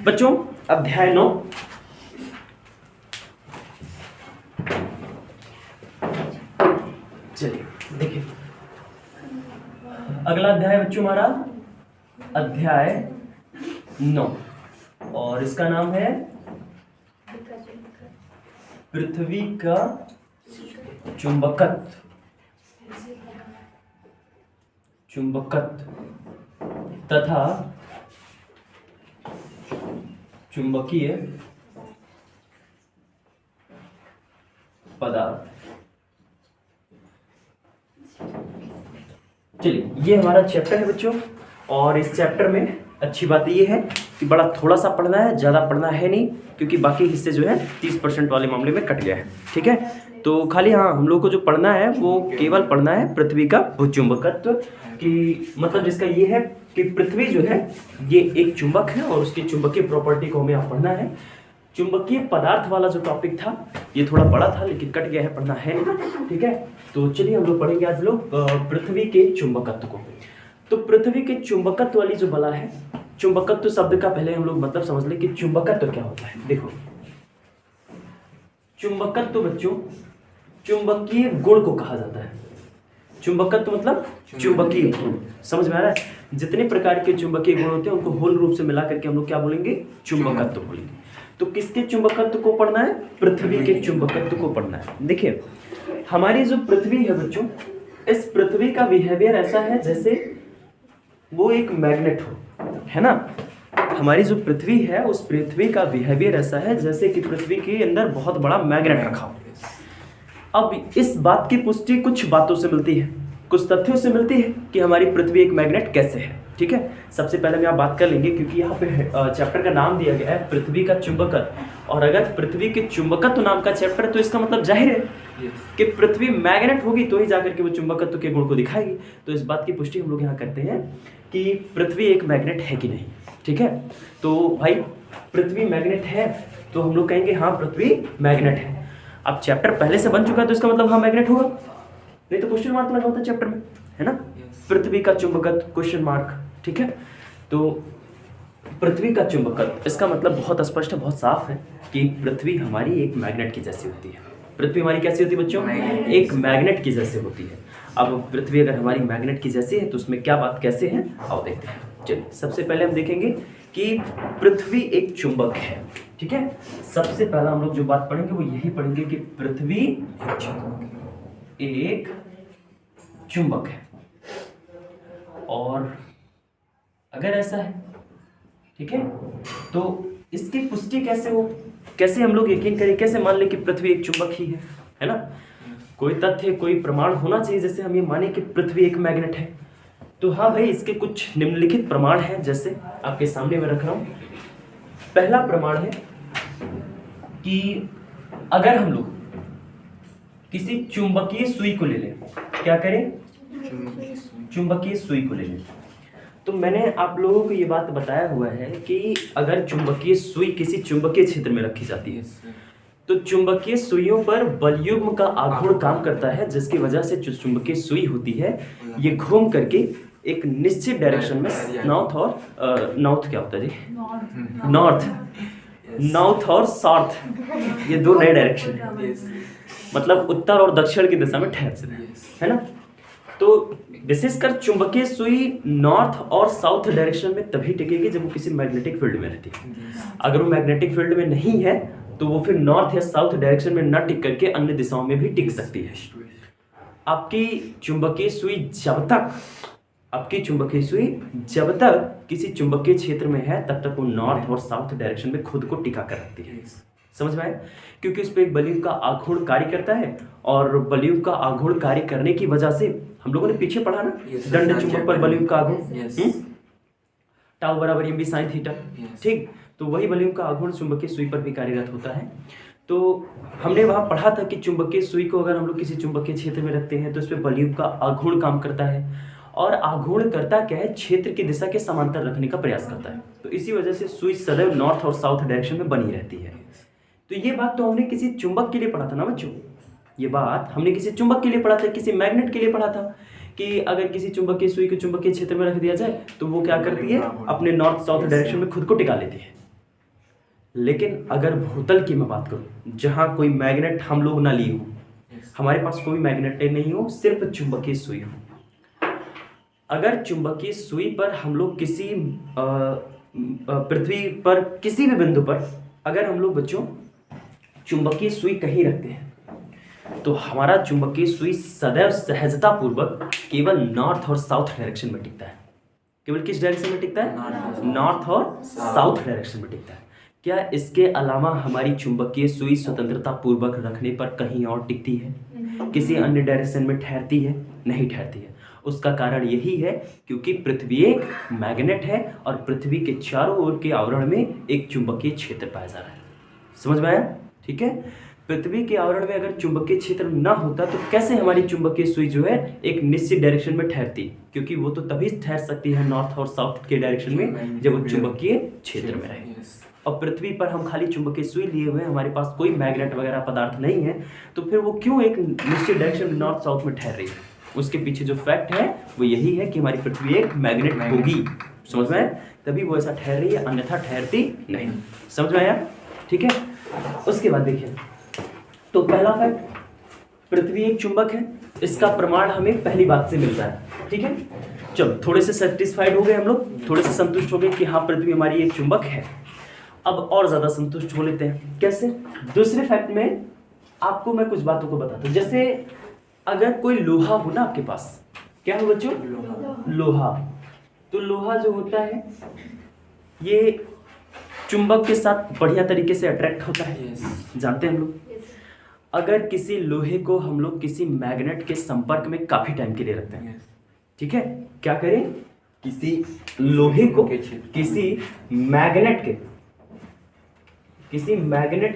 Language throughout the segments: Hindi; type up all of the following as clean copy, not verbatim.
बच्चों अध्याय 9 चलिए देखिए अगला अध्याय बच्चों हमारा अध्याय 9 और इसका नाम है पृथ्वी का चुंबकत्व तथा चुंबकीय पदार्थ। चलिए ये हमारा चैप्टर है बच्चों, और इस चैप्टर में अच्छी बात ये है कि बड़ा थोड़ा सा पढ़ना है, ज़्यादा पढ़ना है नहीं, क्योंकि बाकी हिस्से जो है 30% वाले मामले में कट गया है। ठीक है, तो खाली हाँ हम लोग को जो पढ़ना है वो केवल पढ़ना है पृथ्वी का भूचुंबकत्व की, मतलब जिसका ये है कि पृथ्वी जो है ये एक चुंबक है और उसकी चुंबकीय प्रॉपर्टी को हमें यहाँ पढ़ना है। चुंबकीय पदार्थ वाला जो टॉपिक था ये थोड़ा बड़ा था लेकिन कट गया है, पढ़ना है नहीं। ठीक है, तो चलिए हम लोग पढ़ेंगे आज लोग पृथ्वी के चुंबकत्व को। तो पृथ्वी के चुंबकत्व वाली जो बला है, चुंबकत्व शब्द का पहले हम लोग मतलब समझ ले कि चुंबकत्व क्या होता है। देखो चुंबकत्व बच्चों चुंबकीय गुण को कहा जाता है। चुंबकत्व मतलब चुंबकीय गुण, समझ में आ रहा है? जितने प्रकार के चुंबकीय गुण होते हैं उनको होल रूप से मिला करके हम लोग क्या बोलेंगे, चुंबकत्व बोलेंगे। तो किसके चुंबकत्व को पढ़ना है, पृथ्वी के चुंबकत्व को पढ़ना है। देखिए हमारी जो पृथ्वी है बच्चों, इस पृथ्वी का बिहेवियर ऐसा है जैसे वो एक मैग्नेट हो, है ना। हमारी जो पृथ्वी है उस पृथ्वी का बिहेवियर ऐसा है जैसे कि पृथ्वी के अंदर बहुत बड़ा मैग्नेट रखा हो। अब इस बात की पुष्टि कुछ बातों से मिलती है, कुछ तथ्यों से मिलती है कि हमारी पृथ्वी एक मैग्नेट कैसे है। ठीक है, सबसे पहले हम यहाँ बात कर लेंगे क्योंकि यहाँ पे चैप्टर का नाम दिया गया है पृथ्वी का चुंबकत्व, और अगर पृथ्वी के चुंबकत्व नाम का चैप्टर है तो इसका मतलब जाहिर है कि पृथ्वी मैग्नेट होगी तो ही जाकर के वो चुंबकत्व के गुण को दिखाएगी। तो इस बात की पुष्टि हम लोग यहाँ करते हैं कि पृथ्वी एक मैग्नेट है कि नहीं। ठीक है, तो भाई पृथ्वी मैग्नेट है तो हम लोग कहेंगे हाँ पृथ्वी मैग्नेट है। अब चैप्टर पहले से बन चुका है तो इसका मतलब हाँ मैग्नेट होगा, नहीं तो क्वेश्चन मार्क लगा होता है चैप्टर में, है ना। पृथ्वी का चुंबकत्व क्वेश्चन मार्क। ठीक है, तो पृथ्वी का चुंबकत्व इसका मतलब बहुत स्पष्ट है, बहुत साफ है कि पृथ्वी हमारी एक मैग्नेट की जैसी होती है। पृथ्वी हमारी कैसी होती है बच्चों, एक मैग्नेट की जैसे होती है। अब पृथ्वी अगर हमारी मैग्नेट की जैसी है तो उसमें क्या बात कैसे है आओ देखते हैं। चलिए सबसे पहले हम देखेंगे कि पृथ्वी एक चुंबक है। ठीक है, सबसे पहला हम लोग जो बात पढ़ेंगे वो यही पढ़ेंगे कि पृथ्वी एक चुंबक है। और अगर ऐसा है, ठीक है, तो इसकी पुष्टि कैसे हो, कैसे हम लोग यकीन करें, कैसे मान लें कि पृथ्वी एक चुंबक ही है ना। कोई तथ्य कोई प्रमाण होना चाहिए जैसे हम ये माने कि पृथ्वी एक मैग्नेट है। तो हाँ भाई इसके कुछ निम्नलिखित प्रमाण हैं, जैसे आपके सामने मैं रख रहा हूँ। पहला प्रमाण है कि अगर हम लोग किसी चुंबकीय सुई को ले लें, क्या करें, चुंबकीय सुई को ले लें, तो मैंने आप लोगों को ये बात बताया हुआ है कि अगर चुंबकीय सुई किसी चुंबकीय क्षेत्र में रखी जाती है तो चुंबकीय सुइयों पर बलयुग्म का आघूर्ण काम करता है, जिसकी वजह से जो चुंबकीय सुई होती है ये घूम करके एक निश्चित डायरेक्शन में नॉर्थ और नॉर्थ क्या होता है जी, नॉर्थ और साउथ, ये दो नए डायरेक्शन है, मतलब उत्तर और दक्षिण की दिशा में ठहर सकते है ना। तो विशेषकर चुंबकीय सुई नॉर्थ और साउथ डायरेक्शन में तभी टिकेगी जब वो किसी मैग्नेटिक फील्ड में रहती है। अगर वो मैग्नेटिक फील्ड में नहीं है तो वो फिर नॉर्थ या साउथ डायरेक्शन में न टिक करके अन्य दिशाओं में भी टिक सकती है। आपकी चुंबकीय सुई जब तक किसी चुंबकीय क्षेत्र में है तब तक वो नॉर्थ और साउथ डायरेक्शन में खुद को टिका कर रखती है। समझ में आया? क्योंकि उस पर एक बलयुग का आघूर्ण कार्य करता है, और बलयुग का आघूर्ण कार्य करने की वजह से हम लोगों ने पीछे पढ़ा ना, दंड चुंबक पर बलयुग का आघूर्ण टाउ बराबर एम बी साइन थीटा। ठीक, तो वही बलयुग का आघूर्ण चुंबकीय सुई पर भी कार्यरत होता है। तो हमने वहाँ पढ़ा था कि चुंबकीय सुई को अगर हम लोग किसी चुंबकीय क्षेत्र में रखते हैं तो इस पर बलयुग का आघूर्ण काम करता है, और आघूर्ण करता क्या है, क्षेत्र की दिशा के समांतर रखने का प्रयास करता है। तो इसी वजह से सुई सदैव नॉर्थ और साउथ डायरेक्शन में बनी रहती है। तो ये बात तो हमने किसी चुंबक के लिए पढ़ा था ना बच्चों, ये बात हमने किसी चुंबक के लिए पढ़ा था, किसी मैग्नेट के लिए पढ़ा था कि अगर किसी चुंबकीय सुई को चुंबकीय क्षेत्र में रख दिया जाए तो वो क्या करती है, अपने नॉर्थ साउथ डायरेक्शन में खुद को टिका लेती है। लेकिन अगर भूतल की मैं बात करूं, जहां कोई मैग्नेट हम लोग ना लिए हो, हमारे पास कोई मैग्नेट नहीं हो, सिर्फ चुंबकीय सुई हो, अगर चुंबकीय सुई पर हम लोग किसी पृथ्वी पर किसी भी बिंदु पर अगर हम लोग बच्चों चुंबकीय सुई कहीं रखते हैं, तो हमारा चुंबकीय सुई सदैव सहजता पूर्वक केवल नॉर्थ और साउथ डायरेक्शन में टिकता है। केवल किस डायरेक्शन में टिकता है? नॉर्थ और साउथ डायरेक्शन में टिकता है। क्या इसके अलावा हमारी चुंबकीय सुई स्वतंत्रता पूर्वक रखने पर कहीं और टिकती है? किसी अन्य डायरेक्शन में ठहरती है? नहीं ठहरती है। उसका कारण यही है क्योंकि पृथ्वी एक मैग्नेट है और पृथ्वी के चारों ओर के आवरण में एक चुंबकीय क्षेत्र पाया जा रहा है। समझ में आया? ठीक है। पृथ्वी के आवरण में अगर चुंबकीय क्षेत्र ना होता तो कैसे हमारी चुंबकीय सुई जो है एक निश्चित डायरेक्शन में ठहरती? क्योंकि वो तो तभी ठहर सकती है नॉर्थ और साउथ के डायरेक्शन में जब वो चुंबकीय क्षेत्र में रहे। और पृथ्वी पर हम खाली चुंबकीय सुई लिए हुए हैं, हमारे पास कोई मैग्नेट वगैरह पदार्थ नहीं है, तो फिर वो क्यों एक निश्चित डायरेक्शन में नॉर्थ साउथ में ठहर रही है? उसके पीछे जो फैक्ट है वो यही है कि हमारी पृथ्वी एक मैग्नेट होगी। समझ में आया? तभी वो ऐसा ठहर रही है, अन्यथा ठहरती नहीं। समझ में आया? ठीक है। उसके बाद देखिए, तो पहला फैक्ट, पृथ्वी एक चुंबक है, इसका प्रमाण हमें पहली बात से मिलता है। ठीक है। चलो थोड़े से सेटिस्फाइड हो गए हम लोग, थोड़े से संतुष्ट हो गए कि हाँ पृथ्वी हमारी एक चुंबक है। अब और ज्यादा संतुष्ट हो लेते हैं। कैसे? दूसरे फैक्ट में आपको मैं कुछ बातों को बताता हूं। जैसे अगर कोई लोहा हो ना आपके पास, क्या हो बच्चों? लोहा। तो लोहा जो होता है ये चुंबक के साथ बढ़िया तरीके से अट्रैक्ट होता है। जानते हैं हम लोग। अगर किसी लोहे को हम लोग किसी मैग्नेट के संपर्क में काफी टाइम के लिए रखते हैं, ठीक है, क्या करें? किसी लोहे को किसी मैग्नेट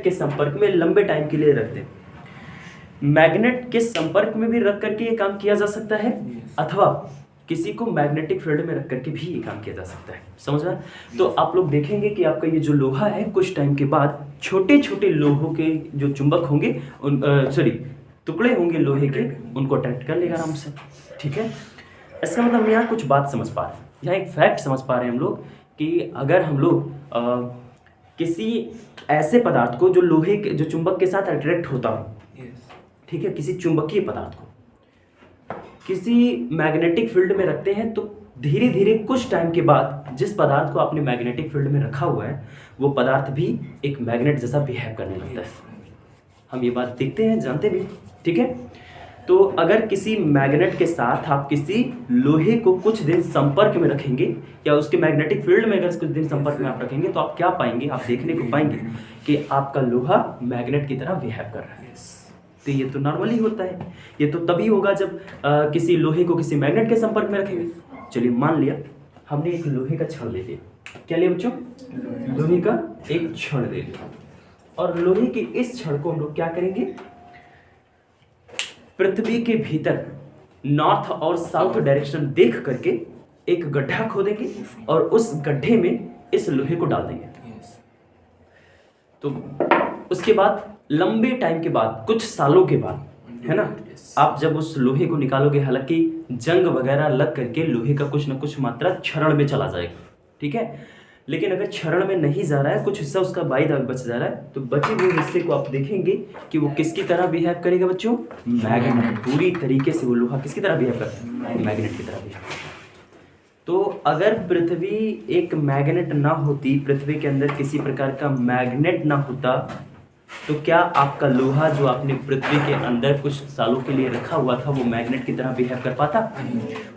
के संपर्क में लंबे टाइम के लिए रखते हैं। मैग्नेट के संपर्क में भी रख करके ये काम किया जा सकता है, अथवा किसी को मैग्नेटिक फील्ड में रख करके भी ये काम किया जा सकता है। समझ रहा है? तो आप लोग देखेंगे कि आपका ये जो लोहा है कुछ टाइम के बाद छोटे छोटे लोहों के जो चुंबक होंगे टुकड़े होंगे लोहे के, उनको अट्रैक्ट कर लेगा आराम से। ठीक है। इसका मतलब हम यहाँ कुछ बात समझ पा रहे हैं, यहाँ एक फैक्ट समझ पा रहे हैं हम लोग कि अगर हम लोग किसी ऐसे पदार्थ को जो लोहे के जो चुंबक के साथ अट्रैक्ट होता हो, ठीक है, किसी चुंबकीय पदार्थ को किसी मैग्नेटिक फील्ड में रखते हैं, तो धीरे धीरे कुछ टाइम के बाद जिस पदार्थ को आपने मैग्नेटिक फील्ड में रखा हुआ है वो पदार्थ भी एक मैग्नेट जैसा बिहेव करने लगता है। हम ये बात देखते हैं, जानते भी। ठीक है। तो अगर किसी मैग्नेट के साथ आप किसी लोहे को कुछ दिन संपर्क में रखेंगे या उसके मैग्नेटिक फील्ड में अगर कुछ दिन संपर्क में आप रखेंगे, तो आप क्या पाएंगे? आप देखने को पाएंगे कि आपका लोहा मैग्नेट की तरह बिहेव कर रहा है। तो ये तो नॉर्मली होता है, ये तो तभी होगा जब किसी लोहे को किसी मैग्नेट के संपर्क में रखेंगे। चलिए मान लिया हमने एक लोहे का छड़ ले लिया। क्या लिया बच्चों? लोहे का एक छड़ ले लिया, और लोहे के इस छड़ को हम लोग क्या करेंगे? पृथ्वी के भीतर नॉर्थ और साउथ डायरेक्शन देख करके एक गड्ढा खोदेंगे और उस गड्ढे में इस लोहे को डाल देंगे। तो उसके बाद लंबे टाइम के बाद, कुछ सालों के बाद, है ना, आप जब उस लोहे को निकालोगे, हालांकि जंग वगैरह लग करके लोहे का कुछ ना कुछ मात्रा क्षरण में चला जाएगा। ठीक है। लेकिन अगर क्षरण में नहीं जा रहा है, कुछ हिस्सा उसका बाई दाग बच जा रहा है, तो बचे हुए हिस्से को आप देखेंगे कि वो किसकी तरह बिहेव करेगा बच्चों? मैग्नेट। पूरी तरीके से वो लोहा किसकी तरह बिहेव करता है? मैग्नेट की तरह बिहेव करता है। तो अगर पृथ्वी एक मैग्नेट ना होती, पृथ्वी के अंदर किसी प्रकार का मैग्नेट ना होता, तो क्या आपका लोहा जो आपने पृथ्वी के अंदर कुछ सालों के लिए रखा हुआ था वो मैग्नेट की तरह बिहेव कर पाता?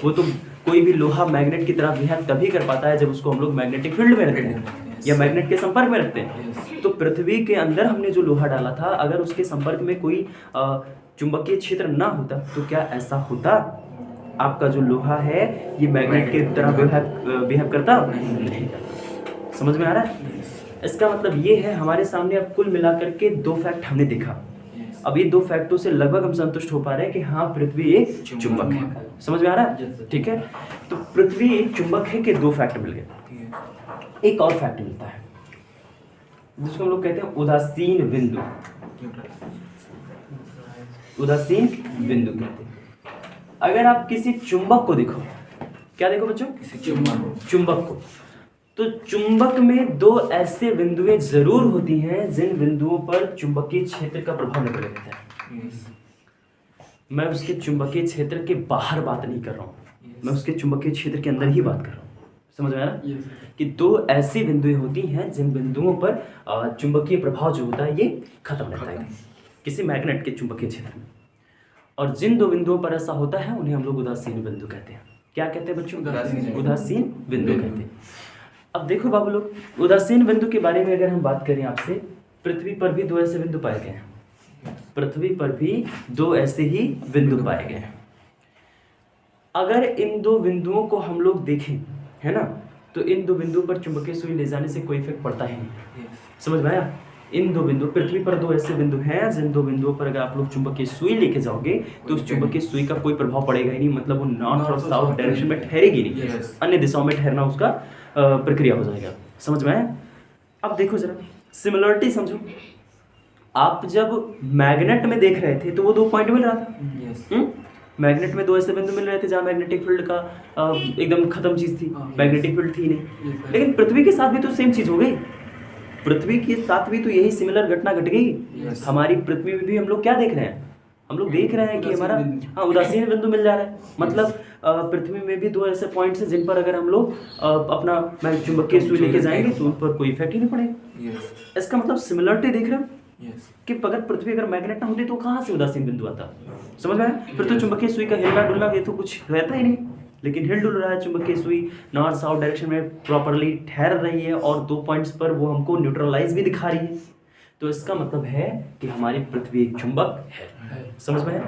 वो तो कोई भी लोहा मैग्नेट की तरह बिहेव तभी कर पाता है जब उसको हम लोग मैग्नेटिक फील्ड में रखते हैं या मैग्नेट के संपर्क में रखते हैं। तो पृथ्वी के अंदर हमने जो लोहा डाला था, अगर उसके संपर्क में कोई चुंबकीय क्षेत्र ना होता तो क्या ऐसा होता? आपका जो लोहा है ये मैग्नेट की तरह बिहेव करता? नहीं करता। समझ में आ रहा है? इसका मतलब ये है, हमारे सामने अब कुल मिलाकर के दो फैक्ट हमने देखा। अब ये दो फैक्टों से लगभग हम संतुष्ट हो पा रहे हैं कि हाँ पृथ्वी एक चुंबक है। समझ में आ रहा है? ठीक है। तो पृथ्वी एक चुंबक है कि दो फैक्ट मिल गए। एक और फैक्ट मिलता है जिसको हम लोग कहते हैं उदासीन बिंदु। उदासीन बिंदु कहते हैं। अगर आप किसी चुंबक को देखो, क्या देखो बच्चों? किसी चुंबक को, तो चुंबक में दो ऐसे बिंदुएं जरूर होती हैं जिन बिंदुओं पर चुंबकीय क्षेत्र का प्रभाव नहीं पड़ता है। मैं उसके चुंबकीय क्षेत्र के बाहर बात नहीं कर रहा हूँ, मैं उसके चुंबकीय क्षेत्र के अंदर ही बात कर रहा हूँ। समझ में आया ना? कि दो ऐसी बिंदुएं होती हैं जिन बिंदुओं पर चुंबकीय प्रभाव जो होता है ये खत्म रहता है किसी मैग्नेट के चुंबकीय क्षेत्र में। और जिन दो बिंदुओं पर ऐसा होता है उन्हें हम लोग उदासीन बिंदु कहते हैं। क्या कहते हैं बच्चों? उदासीन बिंदु कहते हैं। अब देखो बाबू लोग, उदासीन बिंदु के बारे में अगर हम बात करें आपसे, पृथ्वी पर भी दो ऐसे बिंदु पाए गए हैं। पृथ्वी पर भी दो ऐसे ही बिंदु पाए गए हैं। अगर इन दो बिंदुओं को हम लोग देखें, है ना, तो इन दो बिंदुओं पर चुंबकीय सुई ले जाने से कोई इफेक्ट पड़ता ही नहीं। समझ में आया? इन दो बिंदु, पृथ्वी पर दो ऐसे बिंदु हैं जिन दो बिंदुओं पर अगर आप लोग चुंबकीय सुई लेके जाओगे तो उस चुंबकीय सुई का कोई प्रभाव पड़ेगा ही नहीं। मतलब वो नॉर्थ और साउथ डायरेक्शन में ठहरेगी नहीं, अन्य दिशाओं में ठहरना उसका प्रक्रिया हो जाएगा। समझ में आया? अब देखो जरा सिमिलरिटी समझो। आप जब मैग्नेट में देख रहे थे तो वो दो पॉइंट मिल रहा था। मैग्नेट में दो ऐसे बिंदु मिल रहे थे जहाँ मैग्नेटिक फील्ड का एकदम खत्म चीज थी, मैग्नेटिक फील्ड थी नहीं। लेकिन पृथ्वी के साथ भी तो सेम चीज हो गई। पृथ्वी के साथ भी तो यही सिमिलर घटना घट गई। हमारी पृथ्वी में भी हम लोग क्या देख रहे हैं? हम लोग देख रहे हैं कि हमारा उदासीन बिंदु मिल जा रहा है। मतलब पृथ्वी में भी दो ऐसे पॉइंट्स हैं जिन पर अगर हम लोग अपना चुंबकीय सुई लेके जाएंगे तो उन पर कोई इफेक्ट ही नहीं पड़ेगा। इसका मतलब सिमिलरिटी देख रहे हो कि अगर पृथ्वी अगर मैग्नेट ना होती तो कहाँ से उदासीन बिंदु आता? समझ में आया? फिर तो चुंबकीय सुई का हिलना डुलना ये तो कुछ रहता ही नहीं। लेकिन हिल डुल रहा है चुंबकीय सुई, नॉर्थ साउथ डायरेक्शन में प्रॉपरली ठहर रही है और दो पॉइंट्स पर वो हमको न्यूट्रलाइज भी दिखा रही है। तो इसका मतलब है कि हमारी पृथ्वी एक चुंबक है। समझ में है?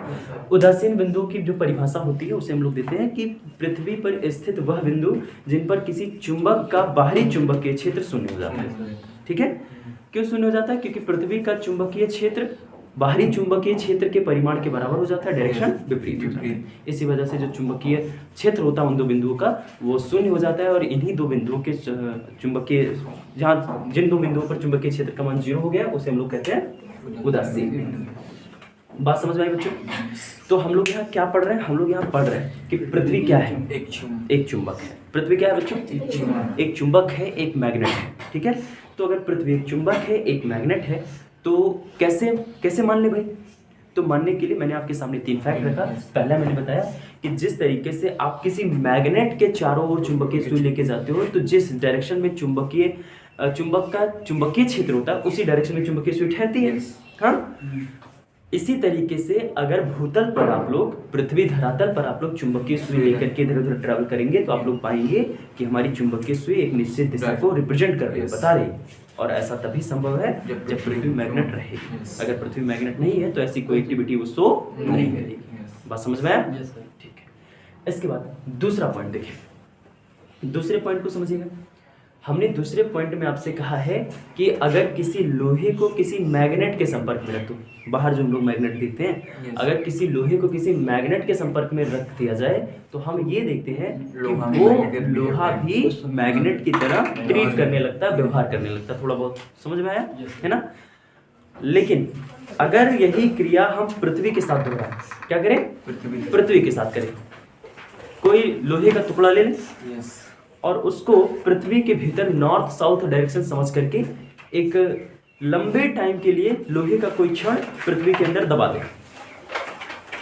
उदासीन बिंदु की जो परिभाषा होती है उसे हम लोग देते हैं कि पृथ्वी पर स्थित वह बिंदु जिन पर किसी चुंबक का बाहरी चुंबकीय क्षेत्र शून्य हो जाता है। ठीक है? क्यों शून्य हो जाता है? क्योंकि पृथ्वी का चुंबकीय क्षेत्र बाहरी चुंबकीय क्षेत्र के परिमाण के बराबर हो जाता है, डायरेक्शन विपरीत हो जाता है। इसी वजह से जो चुंबकीय क्षेत्र होता है उन दो बिंदुओं का वो शून्य हो जाता है। और इन्हीं दो बिंदुओं के चुंबकीय, जहाँ जिन दो बिंदुओं पर चुंबकीय क्षेत्र का मान 0 हो गया उसे हम लोग कहते हैं उदासीन। बात समझ में आई बच्चों? तो हम लोग यहाँ क्या पढ़ रहे हैं? हम लोग यहाँ पढ़ रहे हैं कि पृथ्वी क्या है? एक चुंबक है। पृथ्वी क्या है बच्चों? एक चुंबक है, एक मैग्नेट है। ठीक है? तो अगर पृथ्वी एक चुंबक है, एक मैग्नेट है, तो कैसे मान ले भाई? तो मानने के लिए मैंने आपके सामने 3 फैक्ट रखा। पहला मैंने बताया कि जिस तरीके से आप किसी मैग्नेट के चारों ओर चुंबकीय सुई लेके जाते हो तो जिस डायरेक्शन में चुंबक का चुंबकीय क्षेत्र होता है उसी डायरेक्शन में चुंबकीय सुई ठहरती है। हाँ, इसी तरीके से अगर भूतल पर आप लोग, पृथ्वी धरातल पर आप लोग चुंबकीय सुई लेकर के इधर उधर ट्रैवल करेंगे तो आप लोग पाएंगे कि हमारी चुंबकीय सुई एक निश्चित दिशा को रिप्रेजेंट कर रही है, बता रही है। और ऐसा तभी संभव है जब पृथ्वी मैग्नेट रहेगी। अगर पृथ्वी मैग्नेट नहीं है तो ऐसी कोई एक्टिविटी वो शो नहीं करेगी। बात समझ में आया? ठीक है। इसके बाद दूसरा पॉइंट देखिए। दूसरे पॉइंट को समझिएगा। हमने दूसरे पॉइंट में आपसे कहा है कि अगर किसी लोहे को किसी मैग्नेट के संपर्क में रख दो, बाहर जो लोग मैग्नेट देखते हैं, अगर किसी लोहे को किसी मैग्नेट के संपर्क में रख दिया जाए तो हम ये देखते हैं कि वो लोहा भी मैग्नेट की तरह ट्रीट करने लगता है, व्यवहार करने लगता है। थोड़ा बहुत समझ में आया है ना? लेकिन अगर यही क्रिया हम पृथ्वी के साथ दोहराएं, क्या करें? पृथ्वी के साथ करें। कोई लोहे का टुकड़ा ले लें और उसको पृथ्वी के भीतर नॉर्थ साउथ डायरेक्शन समझ करके एक लंबे टाइम के लिए लोहे का कोई छड़ पृथ्वी के अंदर दबा दें,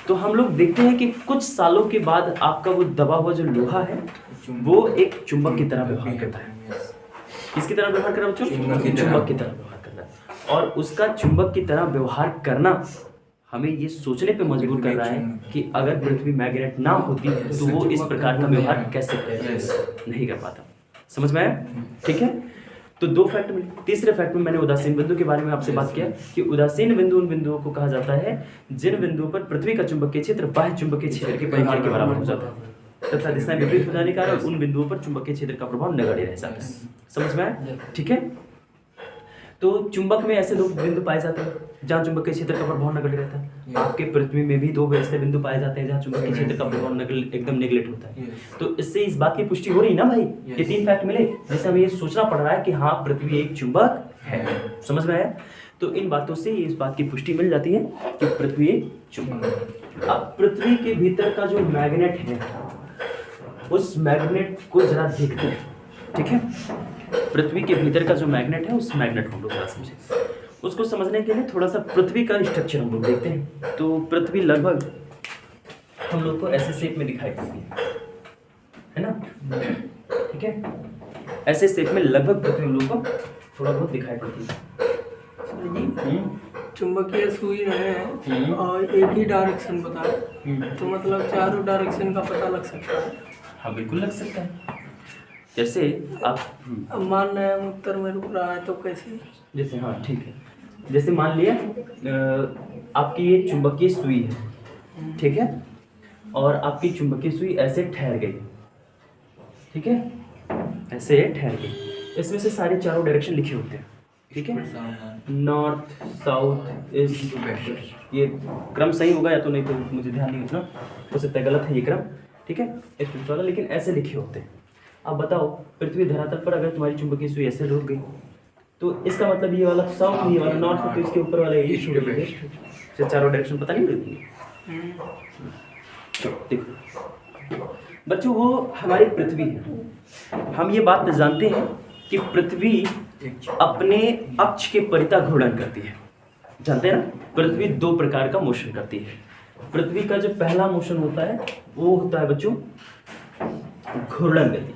तो हम लोग देखते हैं कि कुछ सालों के बाद आपका वो दबा हुआ जो लोहा है वो एक चुंबक की तरह व्यवहार करता है। किसकी तरह व्यवहार कर रहा है? चुंबक की तरह व्यवहार कर रहा है। और उसका चुंबक की तरह व्यवहार करना हमें ये सोचने पे मजबूर कर रहा है कि अगर पृथ्वी मैग्नेट ना होती तो वो इस प्रकार का व्यवहार कैसे नहीं कर पाता। समझ में आया? ठीक है? तो 2 फैक्ट मिले। तीसरे फैक्ट में मैंने उदासीन बिंदु के बारे में आपसे बात किया कि उदासीन बिंदु उन बिंदुओं को कहा जाता है जिन बिंदुओं पर पृथ्वी का चुंबकीय क्षेत्र बाह्य चुंबकीय क्षेत्र के परिमाण के बराबर हो जाता है तथा दिशाएं विपरीत हो जाने के कारण उन बिंदुओं पर चुंबकीय क्षेत्र का प्रभाव नगण्य रह जाता है। समझ में आया? ठीक है? तो चुंबक में ऐसे 2 बिंदु पाए जाते हैं जहाँ चुंबकीय क्षेत्र का प्रभाव नगण्य रहता है। आपके पृथ्वी में भी 2 ऐसे बिंदु पाए जाते हैं जहाँ चुंबकीय क्षेत्र का प्रभाव एकदम नेगलेक्ट होता है। तो इससे इस बात की पुष्टि हो रही ना भाई? ये 3 फैक्ट मिले जैसे हमें ये सोचना पड़ रहा है कि हाँ पृथ्वी एक चुंबक है। समझ में आया? तो इन बातों से इस बात की पुष्टि मिल जाती है कि पृथ्वी एक चुंबक है। अब पृथ्वी के भीतर का जो मैग्नेट है उस मैग्नेट को जरा देखते हैं। ठीक है? पृथ्वी के भीतर का जो मैग्नेट है उस मैग्नेट को हम लोग थोड़ा समझें। उसको समझने के लिए थोड़ा सा पृथ्वी का स्ट्रक्चर हम लोग देखते हैं। तो पृथ्वी लगभग हम लोग को ऐसे शेप में दिखाई पड़ती है ना, ठीक है। ऐसे शेप में लगभग पृथ्वी हम लोग को थोड़ा बहुत दिखाई पड़ती है। चुंबकीय सुई है और एक ही डायरेक्शन बताए तो मतलब चारों डायरेक्शन का पता लग सकता है। हाँ बिल्कुल लग सकता है। जैसे आप अब मान रहे हैं उत्तर में रुक रहा है तो कैसे? जैसे हाँ ठीक है, जैसे मान लिया आपकी ये चुंबकीय सुई है, ठीक है, और आपकी चुंबकीय सुई ऐसे ठहर गई, ठीक है, ऐसे ठहर गई। इसमें से सारे चारों डायरेक्शन लिखे होते हैं, ठीक है, नॉर्थ साउथ ईस्ट वेस्ट। ये क्रम सही होगा या तो नहीं तो मुझे ध्यान नहीं रखना, हो सकता है गलत है ये क्रम, ठीक है, एक वाला, लेकिन ऐसे लिखे होते हैं। अब बताओ पृथ्वी धरातल पर अगर तुम्हारी चुंबकीय सुई ऐसे रुक गई तो इसका मतलब ये वाला साउथ, ये वाला नॉर्थ, तो इसके ऊपर वाला ईस्ट हो गया। से चारों डायरेक्शन पता नहीं मिलती है। देखो बच्चों, वो हमारी पृथ्वी है। हम ये बात जानते हैं कि पृथ्वी अपने अक्ष के परितः घूर्णन करती है। जानते हैं ना, पृथ्वी दो प्रकार का मोशन करती है। पृथ्वी का जो पहला मोशन होता है वो होता है बच्चों घूर्णन गति।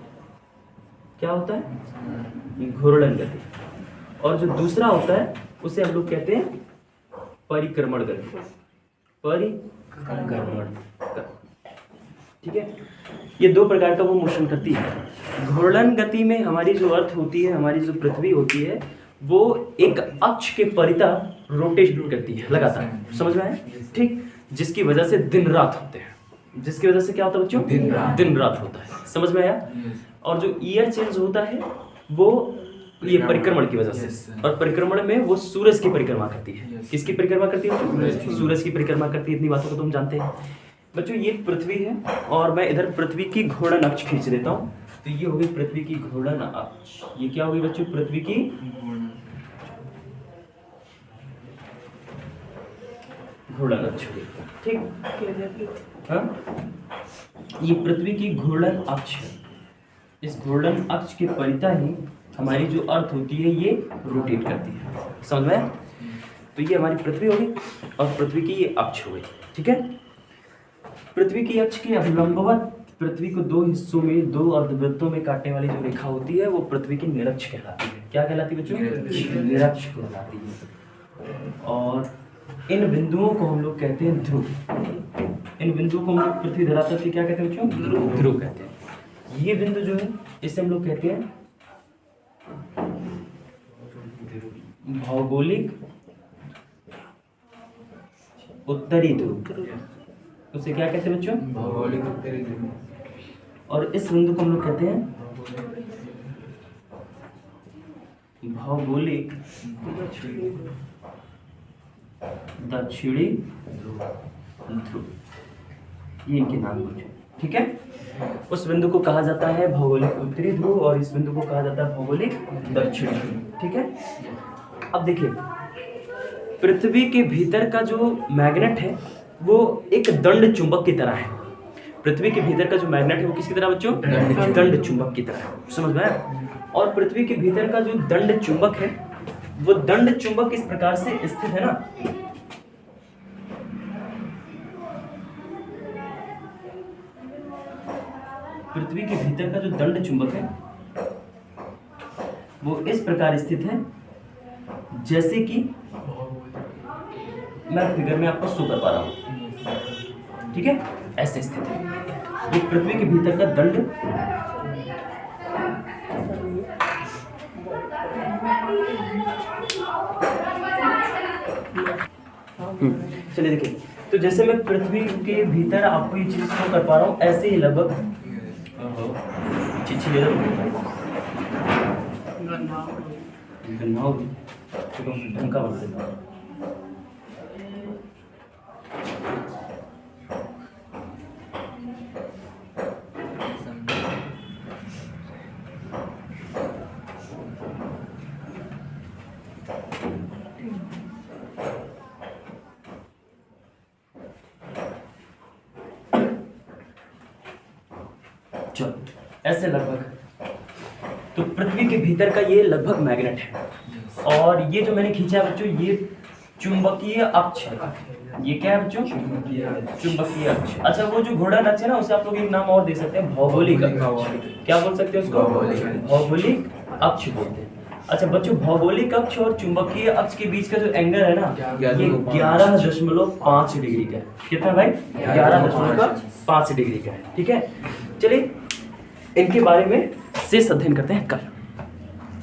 क्या होता है? घूर्णन गति। और जो दूसरा होता है उसे हम लोग कहते हैं परिक्रमण गति। परिक्रमण, ठीक है। ये दो प्रकार का वो मोशन करती है। घूर्णन गति में हमारी जो अर्थ होती है, हमारी जो पृथ्वी होती है, वो एक अक्ष के परितः रोटेट करती है लगातार। समझ में आया? ठीक, जिसकी वजह से दिन रात होते हैं। जिसकी वजह से क्या होता है बच्चों? दिन रात होता है। समझ में आया? और जो ईयर चेंज होता है वो ये परिक्रमण की वजह से, और परिक्रमण में वो सूरज की परिक्रमा करती है। किसकी परिक्रमा करती है? सूरज की परिक्रमा करती है। इतनी बातों को तुम जानते हैं बच्चों। ये पृथ्वी है और मैं इधर पृथ्वी की घूर्णन अक्ष खींच देता हूँ, तो ये हो गई पृथ्वी की घूर्णन अक्ष। ये क्या होगी बच्चों? पृथ्वी की घूर्णन अक्ष होगी, ठीक। हाँ, ये पृथ्वी की घूर्णन अक्ष है। इस घूर्णन अक्ष के परितः ही हमारी जो अर्थ होती है ये रोटेट करती है। समझ में? तो ये हमारी पृथ्वी हो गई और पृथ्वी की ये अक्ष हो गई, ठीक है। पृथ्वी की अक्ष के अभिलंबवत पृथ्वी को दो हिस्सों में, दो अर्धवृत्तों में काटने वाली जो रेखा होती है वो पृथ्वी की निरक्ष कहलाती है। क्या कहलाती है बच्चों? निरक्ष कहलाती है। और इन बिंदुओं को हम लोग कहते हैं ध्रुव। इन बिंदुओं को हम लोग पृथ्वी धरातल के क्या कहते हैं बच्चों? ध्रुव कहते हैं। ये बिंदु जो है इसे हम लोग कहते हैं भौगोलिक उत्तरी ध्रुव। उसे क्या कहते हैं बच्चों? भौगोलिक उत्तरी ध्रुव। और इस बिंदु को हम लोग कहते हैं भौगोलिक दक्षिणी ध्रुव। ये इनके नाम बच्चों, ठीक है। उस बिंदु को कहा जाता है भौगोलिक उत्तरी ध्रुव और इस बिंदु को कहा जाता है भौगोलिक दक्षिणी ध्रुव, ठीक है। अब देखिए, पृथ्वी के भीतर का जो मैग्नेट है वो एक दंड चुंबक की तरह है। पृथ्वी के भीतर का जो मैग्नेट है वो किसकी तरह बच्चों? दंड चुंबक की तरह। समझ में आया? और पृथ्वी के भीतर का जो दंड चुंबक है वो दंड चुंबक इस प्रकार से स्थित है ना, पृथ्वी के भीतर का जो दंड चुंबक है वो इस प्रकार स्थित है जैसे कि मैं फिगर में आपको शो कर पा रहा हूं, ठीक है। ऐसे स्थित है ये पृथ्वी के भीतर का दंड। चलिए देखिए, तो जैसे मैं पृथ्वी के भीतर आपको ये चीज शो कर पा रहा हूं, ऐसे ही लगभग चिच्छी ले लो ढंग का बना देता हूं। चलो ऐसे लगभग। तो पृथ्वी के भीतर का ये लगभग मैग्नेट है। और ये जो मैंने खींचा है बच्चों, ये चुंबकीय अक्ष है। ये क्या है बच्चों? चुंबकीय अक्ष। अच्छा, वो जो घूर्णन अक्ष है ना, उसे आप लोग एक नाम और दे सकते हैं, भौगोलिक अक्ष। क्या बोल सकते हैं उसको? भौगोलिक अक्ष बोलते हैं। अच्छा बच्चों, भौगोलिक अक्ष और चुंबकीय अक्ष के बीच का जो एंगल है ना, ये 11.5 डिग्री का है। कितना भाई? 11.5 डिग्री का है। ठीक है, चलिए इनके बारे में शेष अध्ययन करते हैं कल।